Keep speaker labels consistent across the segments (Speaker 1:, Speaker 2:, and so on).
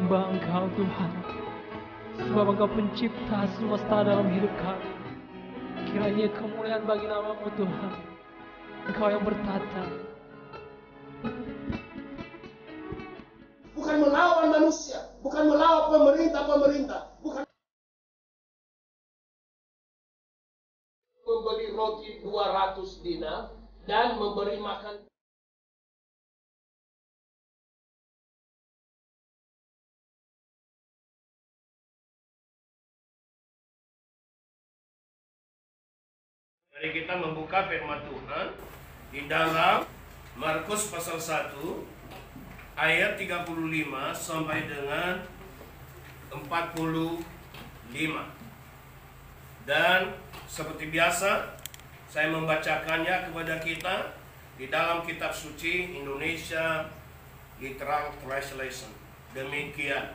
Speaker 1: menyembah Engkau Tuhan, sebab Engkau pencipta semesta dalam hidup kami. Kiranya kemuliaan bagi nama-Mu Tuhan, Engkau yang bertata.
Speaker 2: Bukan melawan manusia, bukan melawan pemerintah, bukan membeli roti 200 dinar dan memberi makan.
Speaker 3: Mari kita membuka firman Tuhan di dalam Markus pasal 1 ayat 35 sampai dengan 45. Dan seperti biasa saya membacakannya kepada kita di dalam kitab suci Indonesia Literal Translation. Demikian.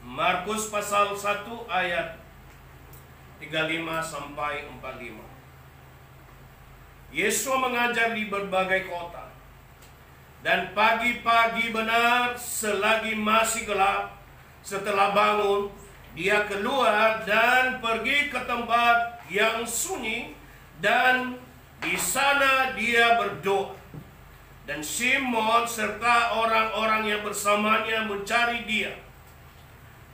Speaker 3: Markus pasal 1 ayat 35 sampai 45. Yesus mengajar di berbagai kota. Dan pagi-pagi benar selagi masih gelap, setelah bangun, dia keluar dan pergi ke tempat yang sunyi, dan di sana dia berdoa. Dan Simon serta orang-orang yang bersamanya mencari dia.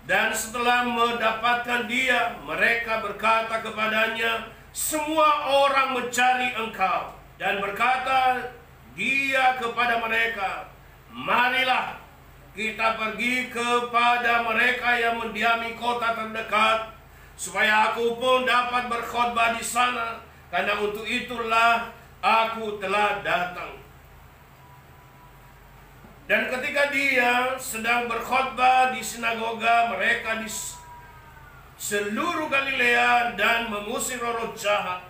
Speaker 3: Dan setelah mendapatkan dia, mereka berkata kepadanya, "Semua orang mencari engkau." Dan berkata dia kepada mereka, "Marilah kita pergi kepada mereka yang mendiami kota terdekat, supaya aku pun dapat berkhotbah di sana, karena untuk itulah aku telah datang." Dan ketika dia sedang berkhotbah di sinagoga mereka di seluruh Galilea dan mengusir roh jahat,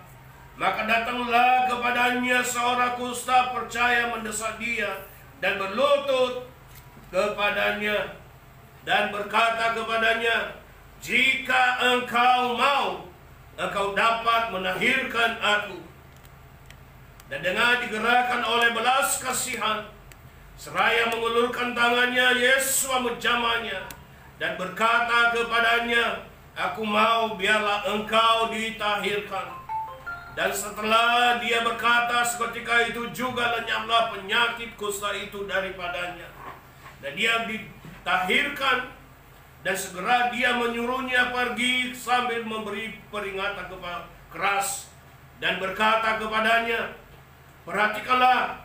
Speaker 3: maka datanglah kepadanya seorang kusta percaya mendesak dia dan berlutut kepadanya dan berkata kepadanya, "Jika engkau mau, engkau dapat menahirkan aku." Dan dengan digerakkan oleh belas kasihan, seraya mengulurkan tangannya, Yesus menjamahnya dan berkata kepadanya, "Aku mau, biarlah engkau ditahirkan." Dan setelah dia berkata, seketika itu juga lenyaplah penyakit kusta itu daripadanya. Dan dia ditahirkan, dan segera dia menyuruhnya pergi sambil memberi peringatan keras dan berkata kepadanya, "Perhatikanlah,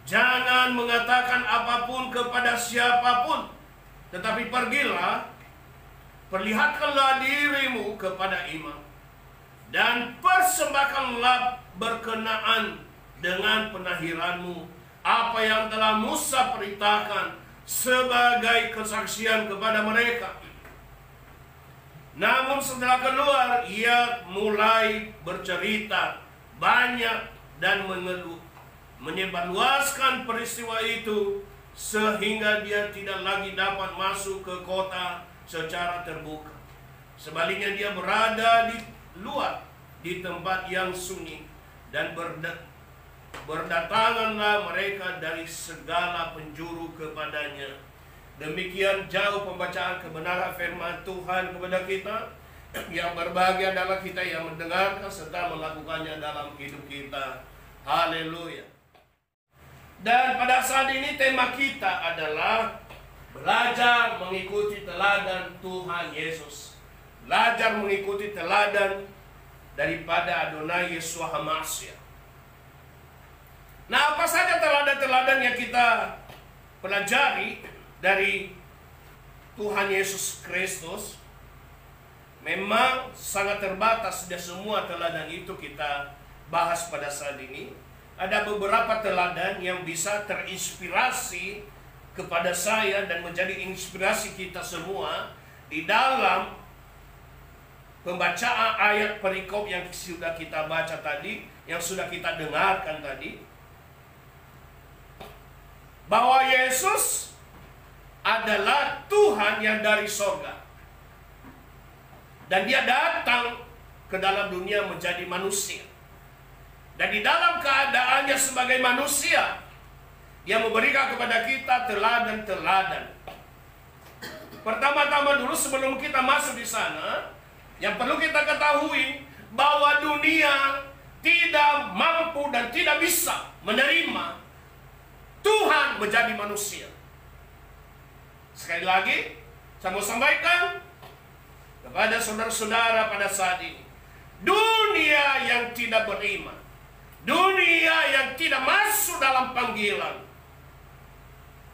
Speaker 3: jangan mengatakan apapun kepada siapapun, tetapi pergilah, perlihatkanlah dirimu kepada imam, dan persembahkanlah berkenaan dengan penahiranmu apa yang telah Musa perintahkan sebagai kesaksian kepada mereka." Namun setelah keluar, ia mulai bercerita banyak dan mengeluh, menyebarluaskan peristiwa itu, sehingga dia tidak lagi dapat masuk ke kota secara terbuka. Sebaliknya dia berada di luar, di tempat yang sunyi, dan berdatanganlah mereka dari segala penjuru kepadanya. Demikian jauh pembacaan kebenaran firman Tuhan kepada kita. Yang berbahagia adalah kita yang mendengarkan serta melakukannya dalam hidup kita. Haleluya. Dan pada saat ini tema kita adalah belajar mengikuti teladan Tuhan Yesus. Belajar mengikuti teladan daripada Adonai Yeshua HaMashiach. Nah, apa saja teladan-teladan yang kita pelajari dari Tuhan Yesus Kristus? Memang sangat terbatas, dan semua teladan itu kita bahas pada saat ini. Ada beberapa teladan yang bisa terinspirasi kepada saya dan menjadi inspirasi kita semua di dalam pembacaan ayat perikop yang sudah kita baca tadi, yang sudah kita dengarkan tadi, bahwa Yesus adalah Tuhan yang dari sorga, dan dia datang ke dalam dunia menjadi manusia. Dan di dalam keadaannya sebagai manusia, dia memberikan kepada kita teladan-teladan. Pertama-tama dulu sebelum kita masuk di sana, yang perlu kita ketahui bahwa dunia tidak mampu dan tidak bisa menerima Tuhan menjadi manusia. Sekali lagi, saya mau sampaikan kepada saudara-saudara pada saat ini, dunia yang tidak beriman, dunia yang tidak masuk dalam panggilan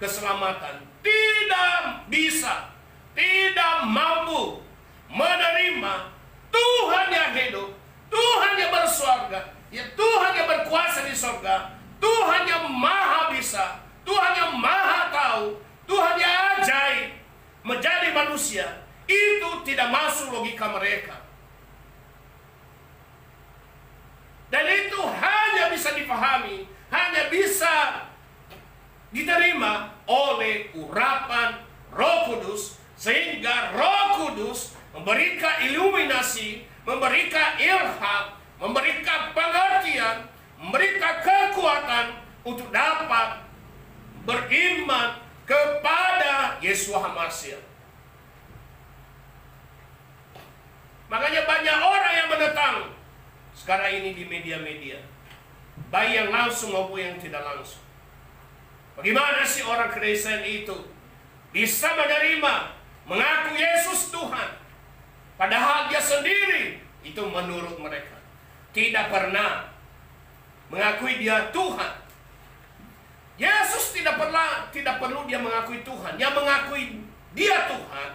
Speaker 3: keselamatan, tidak bisa, tidak mampu menerima Tuhan yang hidup, Tuhan yang bersuarga, ya Tuhan yang berkuasa di surga, Tuhan yang maha bisa, Tuhan yang maha tahu, Tuhan yang ajaib menjadi manusia. Itu tidak masuk logika mereka. Dan itu hanya bisa dipahami, hanya bisa diterima oleh urapan Roh Kudus, sehingga Roh Kudus memberikan iluminasi, memberikan ilham, memberikan pengertian, memberikan kekuatan untuk dapat beriman kepada Yeshua HaMashiach. Makanya banyak orang yang menentang sekarang ini di media-media, baik yang langsung maupun yang tidak langsung. Bagaimana sih orang Kristen itu bisa menerima, mengaku Yesus Tuhan, padahal dia sendiri itu menurut mereka tidak pernah mengakui dia Tuhan. Yesus tidak perlu dia mengakui Tuhan. Yang mengakui dia Tuhan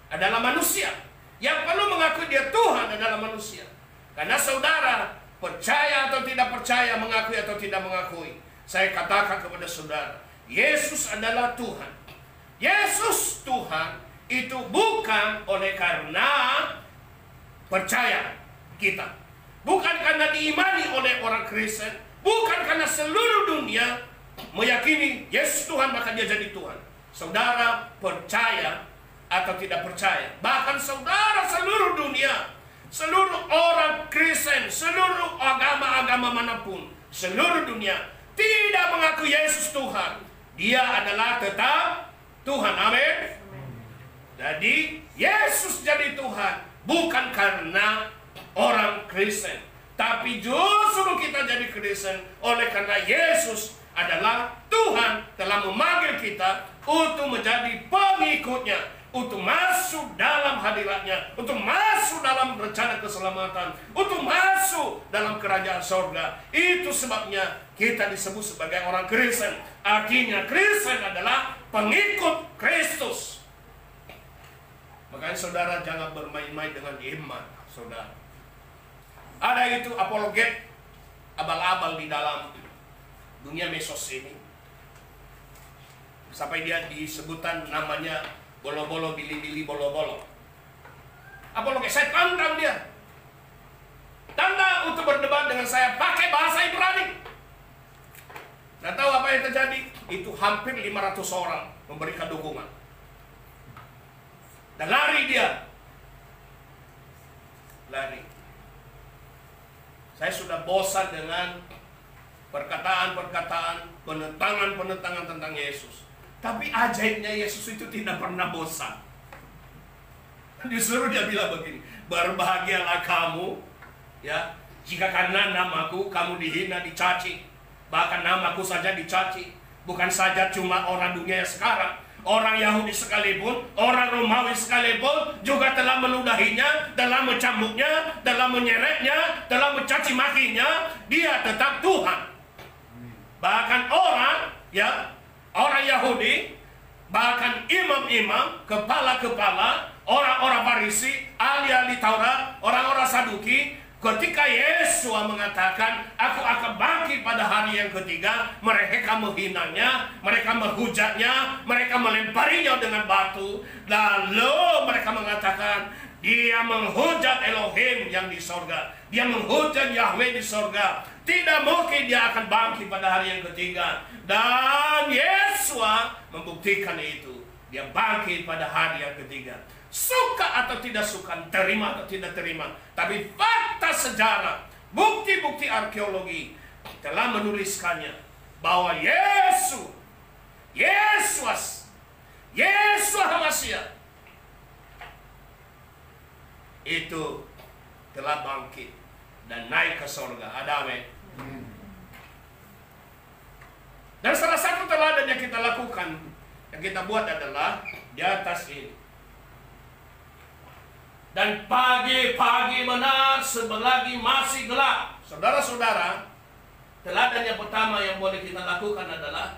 Speaker 3: adalah manusia. Yang perlu mengakui dia Tuhan adalah manusia. Karena saudara percaya atau tidak percaya, mengakui atau tidak mengakui, saya katakan kepada saudara, Yesus adalah Tuhan. Yesus Tuhan itu bukan oleh karena percaya kita, bukan karena diimani oleh orang Kristen, bukan karena seluruh dunia meyakini Yesus Tuhan maka dia jadi Tuhan. Saudara percaya atau tidak percaya, bahkan saudara seluruh dunia, seluruh orang Kristen, seluruh agama-agama manapun, seluruh dunia tidak mengaku Yesus Tuhan, dia adalah tetap Tuhan. Amin. Jadi Yesus jadi Tuhan bukan karena orang Kristen, tapi justru kita jadi Kristen oleh karena Yesus adalah Tuhan, telah memanggil kita untuk menjadi pengikutnya, untuk masuk dalam hadiratnya, untuk masuk dalam rencana keselamatan, untuk masuk dalam kerajaan sorga. Itu sebabnya kita disebut sebagai orang Kristen. Artinya Kristen adalah pengikut Kristus. Makanya saudara jangan bermain-main dengan iman saudara. Ada itu apologet, abal-abal di dalam dunia mesos ini, sampai dia disebutkan namanya bolo-bolo, bili-bili, bolo-bolo. Apologet, saya tantang dia, tantang untuk berdebat dengan saya pakai bahasa Ibrani. Dan tahu apa yang terjadi? Itu hampir 500 orang memberikan dukungan. Dan lari dia, lari. Saya sudah bosan dengan perkataan-perkataan, penentangan-penentangan tentang Yesus. Tapi ajaibnya Yesus itu tidak pernah bosan. Disuruh dia bilang begini, berbahagialah kamu, ya, jika karena namaku kamu dihina, dicaci. Bahkan namaku saja dicaci. Bukan saja cuma orang dunia sekarang, orang Yahudi sekalipun, orang Romawi sekalipun juga telah meludahinya, telah mencambuknya, telah menyeretnya, telah mencaci makinya. Dia tetap Tuhan. Bahkan orang, ya, orang Yahudi, bahkan imam-imam, kepala-kepala, orang-orang Farisi, ahli-ahli Taurat, orang-orang Saduki, ketika Yesus mengatakan, aku akan bangkit pada hari yang ketiga, mereka menghinanya, mereka menghujatnya, mereka melemparinya dengan batu. Lalu mereka mengatakan, dia menghujat Elohim yang di sorga, dia menghujat Yahweh di sorga. Tidak mungkin dia akan bangkit pada hari yang ketiga. Dan Yesus membuktikan itu. Dia bangkit pada hari yang ketiga. Suka atau tidak suka, terima atau tidak terima, tapi fakta sejarah, bukti-bukti arkeologi telah menuliskannya bahwa Yesus HaMashiach itu telah bangkit dan naik ke surga. Ada amin. Dan salah satu teladan yang kita lakukan, yang kita buat adalah di atas ini. Dan pagi-pagi benar selagi masih gelap. Saudara-saudara, teladan yang pertama yang boleh kita lakukan adalah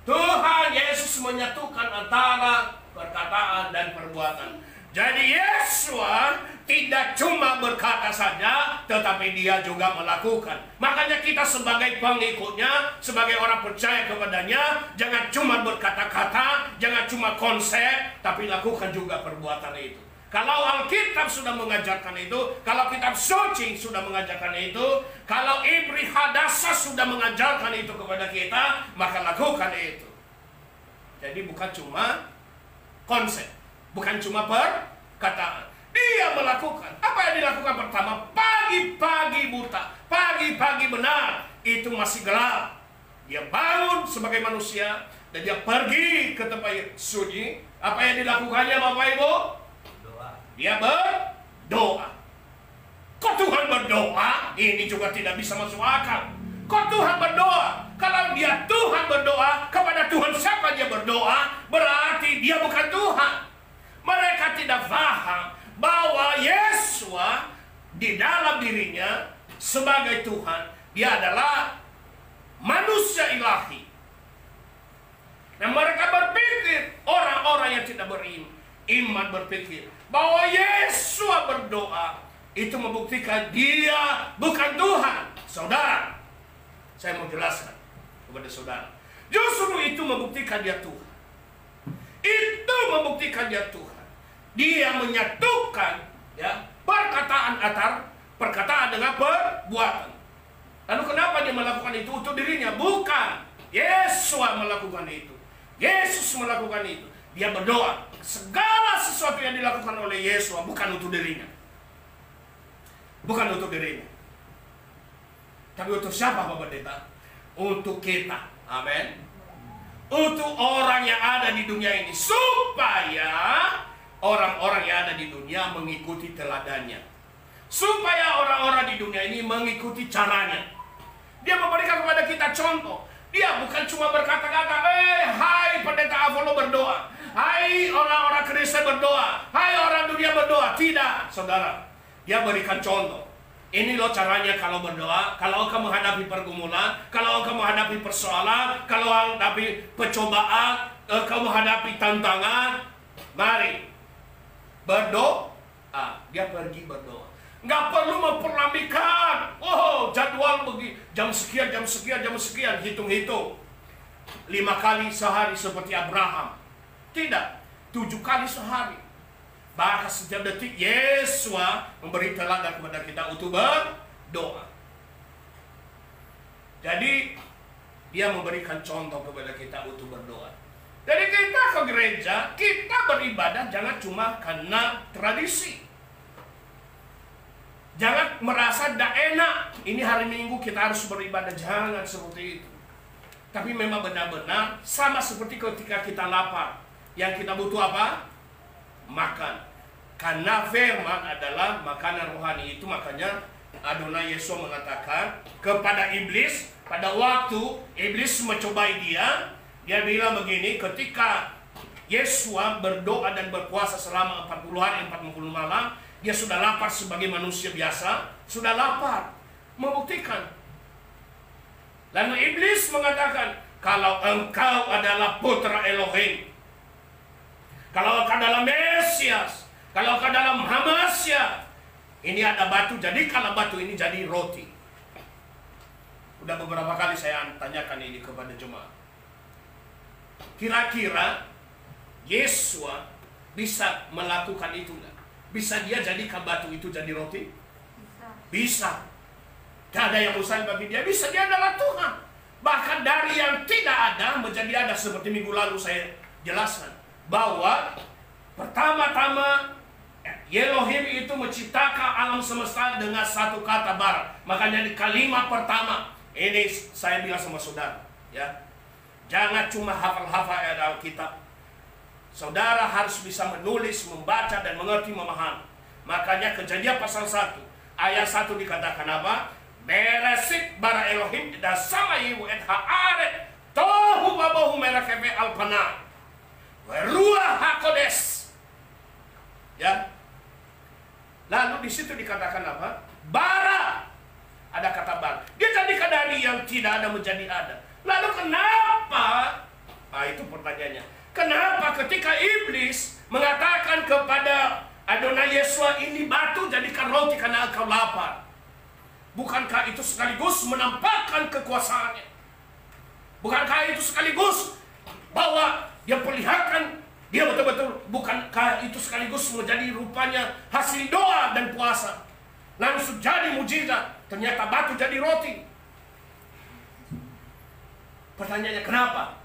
Speaker 3: Tuhan Yesus menyatukan antara perkataan dan perbuatan. Jadi Yesua tidak cuma berkata saja, tetapi dia juga melakukan. Makanya kita sebagai pengikutnya, sebagai orang percaya kepadanya, jangan cuma berkata-kata, jangan cuma konsep, tapi lakukan juga perbuatan itu. Kalau Alkitab sudah mengajarkan itu, kalau kitab suci sudah mengajarkan itu, kalau Ibri Hadasa sudah mengajarkan itu kepada kita, maka lakukan itu. Jadi bukan cuma konsep, bukan cuma perkataan. Dia melakukan. Apa yang dilakukan pertama? Pagi-pagi buta, pagi-pagi benar, itu masih gelap. Dia bangun sebagai manusia dan dia pergi ke tempat sunyi. Apa yang dilakukannya Bapak Ibu? Dia berdoa. Kok Tuhan berdoa? Ini juga tidak bisa masuk akal. Kok Tuhan berdoa? Kalau dia Tuhan berdoa, kepada Tuhan siapa dia berdoa? Berarti dia bukan Tuhan. Mereka tidak paham bahwa Yesua di dalam dirinya sebagai Tuhan, dia adalah manusia ilahi. Dan mereka berpikir, orang-orang yang tidak beriman berpikir bahwa Yesua berdoa itu membuktikan dia bukan Tuhan. Saudara, saya mau jelaskan kepada saudara, justru itu membuktikan dia Tuhan. Itu membuktikan dia Tuhan. Dia menyatukan ya perkataan dengan perbuatan. Lalu kenapa dia melakukan itu untuk dirinya? Bukan. Yesua melakukan itu. Yesus melakukan itu. Dia berdoa. Segala sesuatu yang dilakukan oleh Yesua bukan untuk dirinya. Bukan untuk dirinya. Tapi untuk siapa Bapak Pendeta? Untuk kita. Amin. Untuk orang yang ada di dunia ini, supaya orang-orang yang ada di dunia mengikuti teladannya, supaya orang-orang di dunia ini mengikuti caranya. Dia memberikan kepada kita contoh. Dia bukan cuma berkata-kata, hai pendeta Apollo berdoa, hai orang-orang Kristen berdoa, hai orang dunia berdoa. Tidak, saudara. Dia berikan contoh. Ini loh caranya kalau berdoa, kalau engkau menghadapi pergumulan, kalau engkau menghadapi persoalan, kalau menghadapi percobaan, engkau menghadapi tantangan, mari berdoa. Dia pergi berdoa. Nggak perlu memperlamikan. Oh, jadwal begini, jam sekian, hitung-hitung. 5 kali sehari seperti Abraham. Tidak, 7 kali sehari. Bahkan setiap detik Yesua memberi teladan kepada kita untuk berdoa. Jadi dia memberikan contoh kepada kita untuk berdoa. Jadi kita ke gereja, kita beribadah jangan cuma karena tradisi. Jangan merasa tidak enak, ini hari Minggu kita harus beribadah. Jangan seperti itu. Tapi memang benar-benar sama seperti ketika kita lapar. Yang kita butuh apa? Makan. Karena firman adalah makanan rohani. Itu makanya Adonai Yesus mengatakan kepada iblis, pada waktu iblis mencobai dia bilang begini, ketika Yesua berdoa dan berpuasa selama 40 hari 40 malam, dia sudah lapar sebagai manusia biasa, sudah lapar, membuktikan. Lalu iblis mengatakan, kalau engkau adalah putra Elohim, kalau engkau adalah Mesias, kalau engkau adalah Hamasya, ini ada batu, jadikanlah batu ini jadi roti. Udah beberapa kali saya tanyakan ini kepada jemaat. Kira-kira Yesua bisa melakukan itu enggak? Bisa dia jadikan batu itu jadi roti? Bisa. Tidak ada yang mustahil bagi dia. Bisa, dia adalah Tuhan. Bahkan dari yang tidak ada menjadi ada, seperti minggu lalu saya jelaskan bahwa pertama-tama Elohim itu menciptakan alam semesta dengan satu kata bara. Makanya di kalimat pertama ini saya bilang sama saudara, ya, jangan cuma hafal-hafal ayat Alkitab. Saudara harus bisa menulis, membaca dan mengerti, memahami. Makanya Kejadian pasal 1 ayat 1 dikatakan apa? Beresit bara Elohim da samai wa et haaret tohu babahu merakebe alpana ruah hakodes. Ya. Lalu di situ dikatakan apa? Bara. Ada kata bara. Dia jadikan dari yang tidak ada menjadi ada. Lalu kenapa? Nah, itu pertanyaannya. Kenapa ketika iblis mengatakan kepada Adonai Yesua, ini batu jadikan roti karena engkau lapar? Bukankah itu sekaligus menampakkan kekuasaannya? Bukankah itu sekaligus bahwa dia perlihatkan dia betul-betul, bukankah itu sekaligus menjadi rupanya hasil doa dan puasa? Langsung jadi mujizat, ternyata batu jadi roti. Pertanyaannya kenapa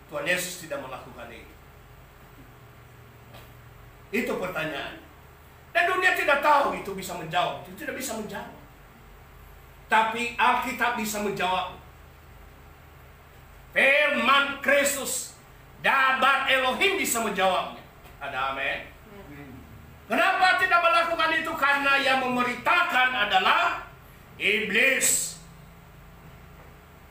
Speaker 3: Tuhan Yesus tidak melakukan itu? Itu pertanyaan. Dan dunia tidak tahu itu bisa menjawab, itu tidak bisa menjawab. Tapi Alkitab bisa menjawab. Firman Kristus, Dabar Elohim bisa menjawabnya. Ada amin? Kenapa tidak melakukan itu? Karena yang memerintahkan adalah iblis.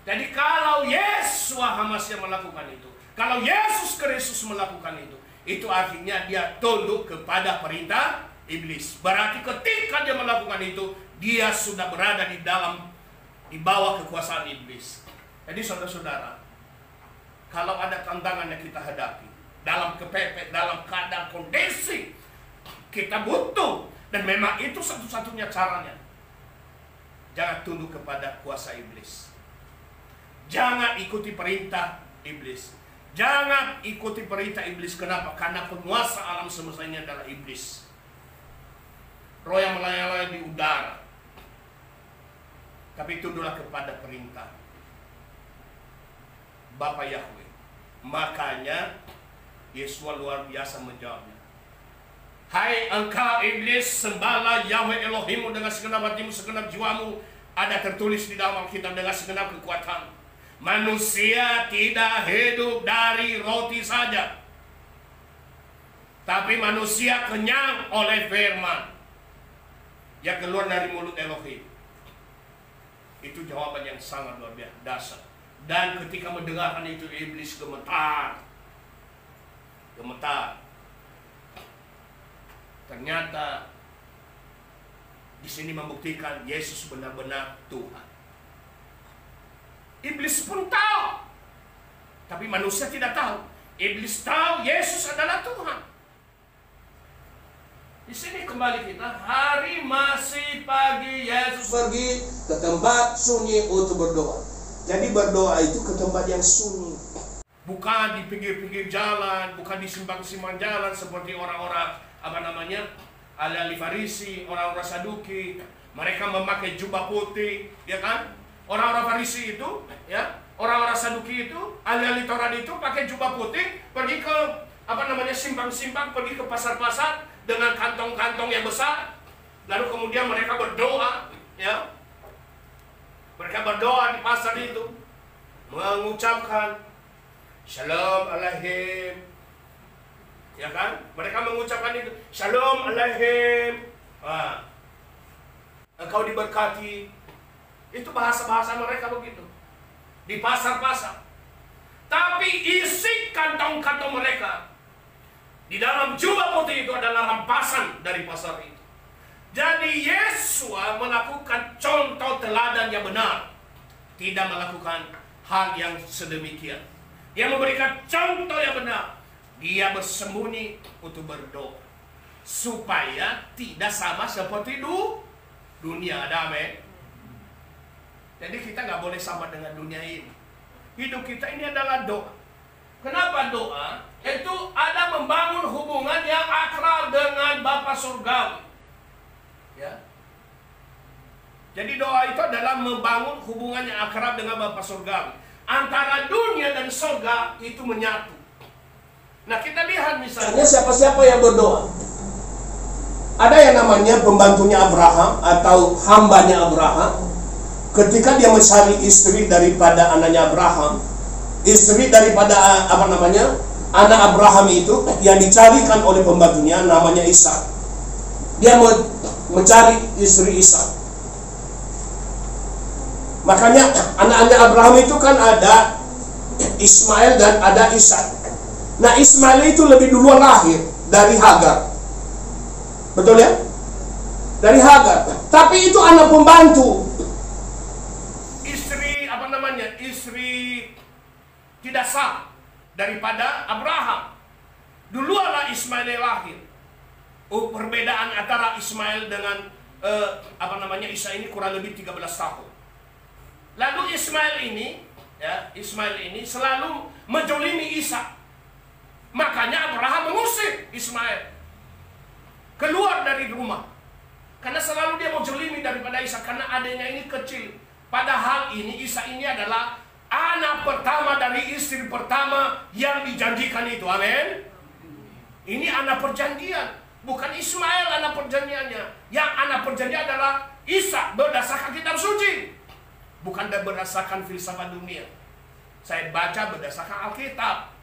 Speaker 3: Jadi kalau Yesus Hamasya melakukan itu, kalau Yesus Kristus melakukan itu artinya dia tunduk kepada perintah iblis. Berarti ketika dia melakukan itu, dia sudah berada di bawah kekuasaan iblis. Jadi saudara-saudara, kalau ada tantangan yang kita hadapi dalam kepepet, dalam keadaan kondisi kita butuh, dan memang itu satu-satunya caranya, jangan tunduk kepada kuasa iblis. Jangan ikuti perintah iblis. Jangan ikuti perintah iblis. Kenapa? Karena penguasa alam semesta ini adalah iblis. Roh yang melayang-layang di udara. Tapi tunduklah kepada perintah Bapa Yahweh. Makanya Yesus luar biasa menjawabnya. Hai engkau iblis, sembahlah Yahweh Elohimmu dengan segenap hatimu, segenap jiwamu. Ada tertulis di dalam Alkitab, dengan segenap kekuatan. Manusia tidak hidup dari roti saja, tapi manusia kenyang oleh firman yang keluar dari mulut Elohim. Itu jawaban yang sangat luar biasa, dasar. Dan ketika mendengarkan itu, iblis gemetar. Ternyata di sini membuktikan Yesus benar-benar Tuhan. Iblis pun tahu, tapi manusia tidak tahu. Iblis tahu Yesus adalah Tuhan. Di sini kembali kita, hari masih pagi, Yesus
Speaker 2: pergi ke tempat sunyi untuk berdoa. Jadi berdoa itu ke tempat yang sunyi.
Speaker 3: Bukan di pinggir-pinggir jalan, bukan di simpang-simpang jalan seperti orang-orang ahli Farisi, orang-orang Saduki. Mereka memakai jubah putih, ya kan? Orang-orang Farisi itu, ya, orang-orang Saduki itu, ahli Taurat itu pakai jubah putih, pergi ke simpang-simpang, pergi ke pasar-pasar dengan kantong-kantong yang besar. Lalu kemudian mereka berdoa, ya. Mereka berdoa di pasar itu, mengucapkan Shalom Alaihim, ya kan? Mereka mengucapkan itu, Shalom Alaihim. Engkau diberkati. Itu bahasa-bahasa mereka begitu di pasar-pasar. Tapi isi kantong-kantong mereka di dalam jubah putih itu adalah rampasan dari pasar itu. Jadi Yesus melakukan contoh teladan yang benar, tidak melakukan hal yang sedemikian. Dia memberikan contoh yang benar. Dia bersembunyi untuk berdoa supaya tidak sama seperti dunia. Ada amin? Jadi kita nggak boleh sama dengan dunia ini. Hidup kita ini adalah doa. Kenapa doa? Itu ada membangun hubungan yang akrab dengan Bapa Surgawi. Ya. Jadi doa itu adalah membangun hubungan yang akrab dengan Bapa Surgawi. Antara dunia dan surga itu menyatu. Nah kita lihat misalnya
Speaker 2: siapa-siapa yang berdoa. Ada yang namanya pembantunya Abraham atau hambanya Abraham. Ketika dia mencari istri daripada anaknya Abraham, istri daripada anak Abraham itu yang dicarikan oleh pembantunya namanya Ishak. dia mencari istri Ishak. Makanya anak-anak Abraham itu kan ada Ismail dan ada Ishak. Nah, Ismail itu lebih duluan lahir dari Hagar. Betul ya? Dari Hagar. Tapi itu anak pembantu.
Speaker 3: Istri tidak sah daripada Abraham. Duluanlah Ismail lahir. Perbedaan antara Ismail dengan Isa ini kurang lebih 13 tahun. Lalu Ismail ini selalu menjolimi Ishak. Makanya Abraham mengusir Ismail keluar dari rumah. Karena selalu dia mau jolimi daripada Ishak, karena adanya ini kecil. Padahal ini Ishak ini adalah anak pertama dari istri pertama yang dijanjikan itu. Amin. Ini anak perjanjian, bukan Ismail anak perjanjiannya. Yang anak perjanjian adalah Ishak berdasarkan kitab suci, bukan berdasarkan filsafat dunia. Saya baca berdasarkan Alkitab.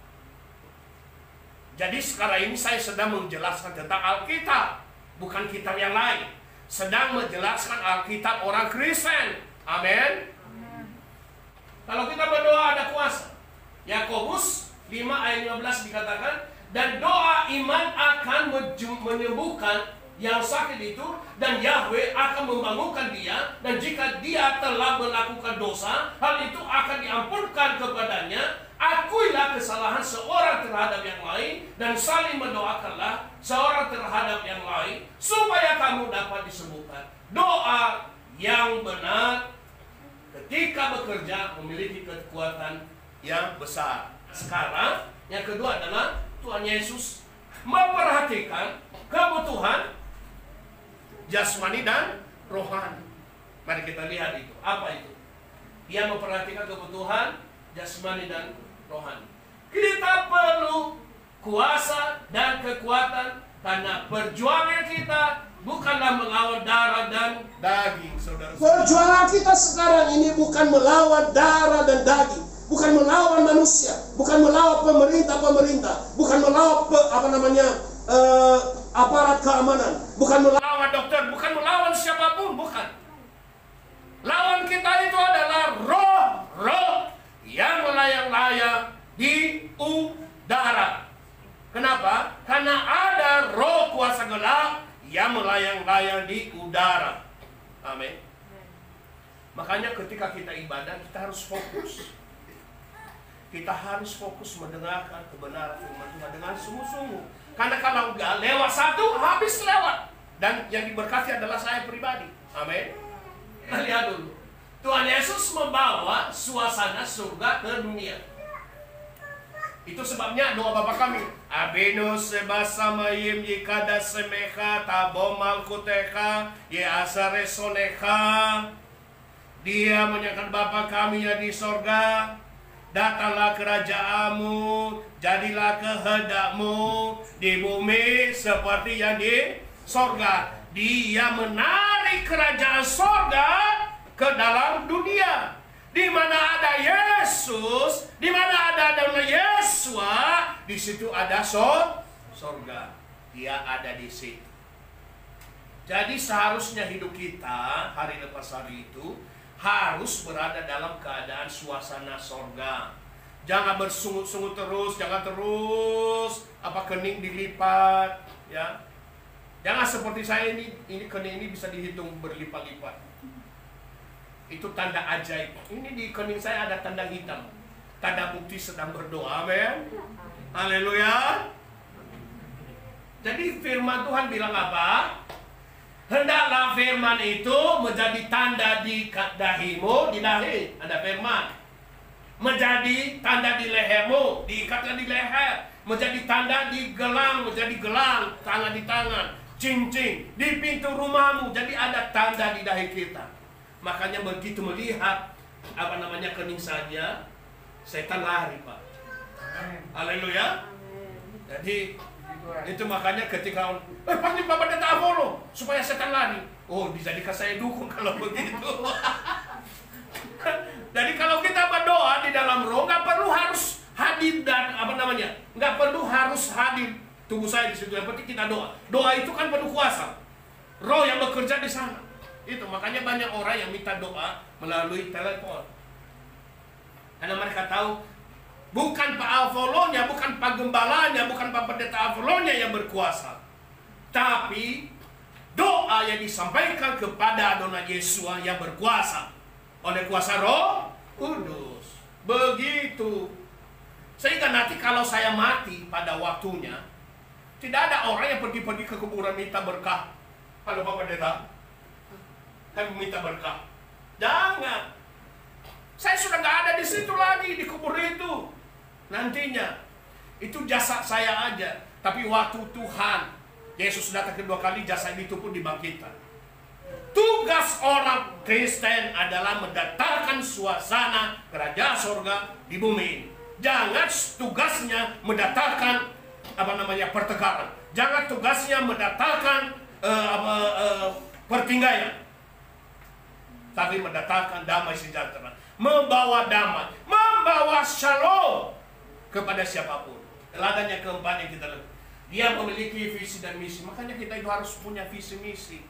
Speaker 3: Jadi sekarang ini saya sedang menjelaskan tentang Alkitab, bukan kitab yang lain. Sedang menjelaskan Alkitab orang Kristen. Amin. Kalau kita berdoa ada kuasa. Yakobus 5 ayat 15 dikatakan, dan doa iman akan menyembuhkan yang sakit itu, dan Yahweh akan membangunkan dia, dan jika dia telah melakukan dosa, hal itu akan diampunkan kepadanya. Akuilah kesalahan seorang terhadap yang lain, dan saling mendoakanlah seorang terhadap yang lain, supaya kamu dapat disembuhkan. Doa yang benar ketika bekerja memiliki kekuatan yang besar. Sekarang yang kedua adalah Tuhan Yesus memperhatikan kebutuhan jasmani dan rohani. Mari kita lihat itu. Apa itu? Dia memperhatikan kebutuhan jasmani dan rohani. Kita perlu kuasa dan kekuatan, karena perjuangan kita bukanlah melawan darah dan daging, saudara.
Speaker 2: Perjuangan kita sekarang ini bukan melawan darah dan daging, bukan melawan manusia, bukan melawan pemerintah, bukan melawan aparat keamanan, bukan
Speaker 3: melawan dokter, bukan melawan siapapun, bukan. Lawan kita itu adalah roh yang melayang-layang di udara. Kenapa? Karena ada roh kuasa gelap yang melayang-layang di udara. Amin. Makanya ketika kita ibadah, kita harus fokus. Kita harus fokus mendengarkan kebenaran firman Tuhan dengan sungguh-sungguh. Karena kalau nggak lewat satu, habis lewat. Dan yang diberkati adalah saya pribadi. Amin. Kita lihat dulu. Tuhan Yesus membawa suasana surga ke dunia. Itu sebabnya doa Bapa kami, Abeno sebasamayim yikada semecha tabomal kutecha yeasare sonecha. Dia menyatakan Bapa kami yang di sorga, datanglah kerajaanmu, jadilah kehendakmu di bumi seperti yang di sorga. Dia menarik kerajaan sorga ke dalam dunia. Di mana ada Yesus, di mana ada Yesua, di situ ada sorga. Dia ada di situ. Jadi seharusnya hidup kita hari lepas hari itu harus berada dalam keadaan suasana sorga. Jangan bersungut-sungut terus, jangan terus kening dilipat, ya. Jangan seperti saya ini kening ini bisa dihitung berlipat-lipat. Itu tanda ajaib. Ini di kening saya ada tanda hitam, tanda bukti sedang berdoa. Amin. Haleluya. Jadi firman Tuhan bilang apa? Hendaklah firman itu menjadi tanda di dahimu, di dahi ada firman. Menjadi tanda di lehermu, diikatkan di leher. Menjadi tanda di gelang, menjadi gelang, tangan di tangan, cincin di pintu rumahmu. Jadi ada tanda di dahi kita. Makanya begitu melihat kening saja, setan lari, Pak. Haleluya. Jadi itu makanya ketika panggil Bapak Pendeta Apollo supaya setan lari. Oh, dijadikan saya dukung kalau begitu. Jadi kalau kita berdoa di dalam roh, nggak perlu harus hadir dan nggak perlu harus hadir tubuh saya di situ. Yang penting kita doa. Doa itu kan penuh kuasa. Roh yang bekerja di sana. Itu makanya banyak orang yang minta doa melalui telepon. Karena mereka tahu bukan Pak Apolonya, bukan Pak Gembalanya, bukan Pak Pendeta Apolonya yang berkuasa, tapi doa yang disampaikan kepada Adonai Yesua yang berkuasa oleh kuasa Roh Kudus. Begitu. Sehingga nanti kalau saya mati pada waktunya, tidak ada orang yang pergi-pergi ke kuburan minta berkah. Halo Pak Pendeta, kami minta berkah. Jangan. Saya sudah nggak ada di situ lagi, di kubur itu. Nantinya itu jasad saya aja. Tapi waktu Tuhan Yesus datang kedua kali, jasad itu pun dibangkitkan. Tugas orang Kristen adalah mendatangkan suasana kerajaan surga di bumi ini. Jangan tugasnya mendatangkan pertengkaran. Jangan tugasnya mendatangkan pertingaian. Tapi mendatangkan damai sejahtera, membawa damai, membawa shalom kepada siapapun. Teladan yang keempat yang kita lihat, dia memiliki visi dan misi. Makanya kita itu harus punya visi misi.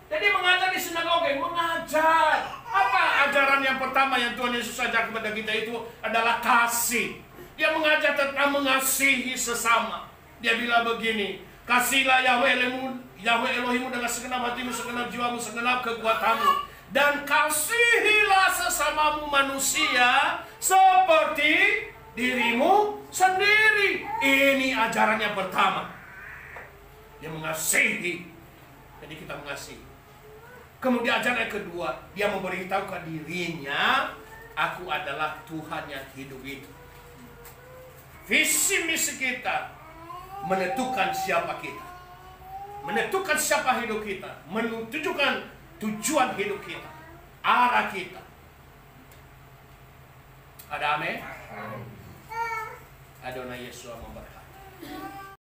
Speaker 3: Jadi mengajar di sinagoge, mengajar. Apa ajaran yang pertama yang Tuhan Yesus ajar kepada kita itu adalah kasih. Dia mengajar tentang mengasihi sesama. Dia bilang begini, kasihlah Yahweh Elohimmu dengan segenap hatimu, segenap jiwamu, segenap kekuatanmu, dan kasihilah sesamamu manusia seperti dirimu sendiri. Ini ajaran yang pertama. Dia mengasihi. Jadi kita mengasihi. Kemudian ajaran yang kedua, dia memberitahukan dirinya, aku adalah Tuhan yang hidup itu. Visi misi kita menentukan siapa kita, menentukan siapa hidup kita, menunjukkan tujuan hidup kita, arah kita. Ada amin? Adonai Yesus memberkati.